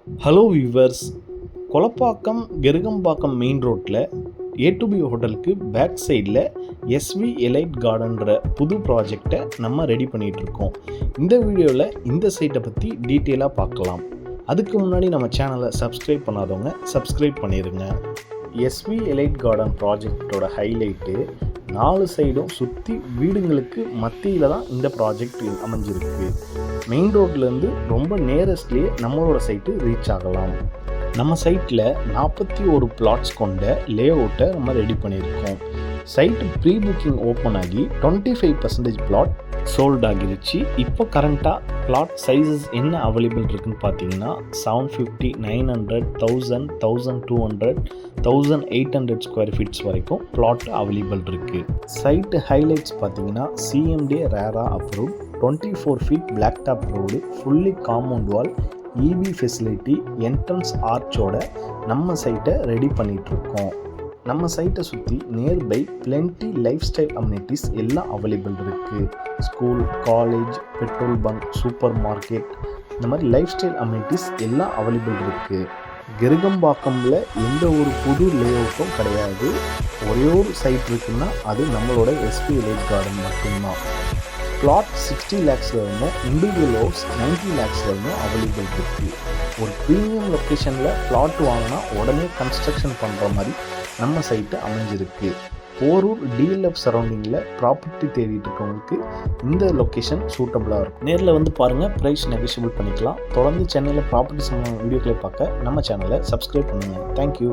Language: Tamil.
Hello viewers, Kolapakkam Kerugambakkam main ரோட்டில் A2B ஹோட்டலுக்கு பேக் சைடில் SV எலைட் கார்டன்ற புது ப்ராஜெக்டை நம்ம ரெடி பண்ணிகிட்ருக்கோம். இந்த வீடியோவில் இந்த சைட்டை பற்றி டீட்டெயிலாக பார்க்கலாம். அதுக்கு முன்னாடி நம்ம சேனலை சப்ஸ்கிரைப் பண்ணாதவங்க சப்ஸ்கிரைப் பண்ணிடுங்க. SV எலைட் கார்டன் ப்ராஜெக்டோட ஹைலைட்டு 4 சைடும் சுற்றி வீடுங்களுக்கு மத்தியில் தான் இந்த ப்ராஜெக்ட் அமைஞ்சிருக்கு. மெயின் ரோட்லேருந்து ரொம்ப நேரஸ்ட்லேயே நம்மளோட சைட்டு ரீச் ஆகலாம். நம்ம சைட்டில் 41 பிளாட்ஸ் கொண்ட லே அவுட்டை நம்ம ரெடி பண்ணியிருக்கோம். சைட்டு ப்ரீ புக்கிங் ஓப்பன் ஆகி 25% பிளாட் சோல்ட் ஆகிருச்சு. இப்போ கரண்ட்டாக பிளாட் சைஸஸ் என்ன அவைலபிள் இருக்குதுன்னு பார்த்தீங்கன்னா 750, 900, 1000, 1200, 1800 ஸ்கொயர் ஃபீட்ஸ் வரைக்கும் பிளாட் அவைலபிள் இருக்குது. சைட்டு ஹைலைட்ஸ் பார்த்தீங்கன்னா CMDA RERA approve, 24 feet black top road, fully compound wall, EV facility, entrance ஆர்ச்சோட நம்ம சைட்டை ரெடி பண்ணிகிட்ருக்கோம். நம்ம சைட்டை சுற்றி nearby plenty lifestyle amenities எல்லாம் அவைலபிள் இருக்குது. School, college, petrol bunk, supermarket, இந்த மாதிரி லைஃப் ஸ்டைல் அம்யூனிட்டிஸ் எல்லாம் அவைலபிள் இருக்குது. கெருகம்பாக்கமில் எந்த ஒரு புது லே அவுட்டும் கிடையாது. ஒரே ஒரு சைட் இருக்குன்னா அது நம்மளோட SV எலைட் கார்டன் மட்டும்தான். பிளாட் 60 lakhs இருந்தும் இண்டிவிஜுவல் ஹவுஸ் 90 lakhs இருந்தும் அவைலபிள் இருக்குது. ஒரு ப்ரீமியம் லொக்கேஷனில் பிளாட் வாங்கினா உடனே கன்ஸ்ட்ரக்ஷன் பண்ணுற மாதிரி நம்ம சைட்டு அமைஞ்சிருக்கு. போரூர் DLF சரௌண்டிங்கில் ப்ராப்பர்ட்டி தேடிட்டு இருக்கவங்களுக்கு இந்த லொக்கேஷன் சூட்டபுளாக இருக்கும். நேரில் வந்து பாருங்கள், ப்ரைஸ் நெகோஷியபிள் பண்ணிக்கலாம். தொடர்ந்து சென்னையில் ப்ராப்பர்ட்டி சம்பந்தமான வீடியோக்களை பார்க்க நம்ம சேனலை சப்ஸ்கிரைப் பண்ணுங்கள். தேங்க்யூ.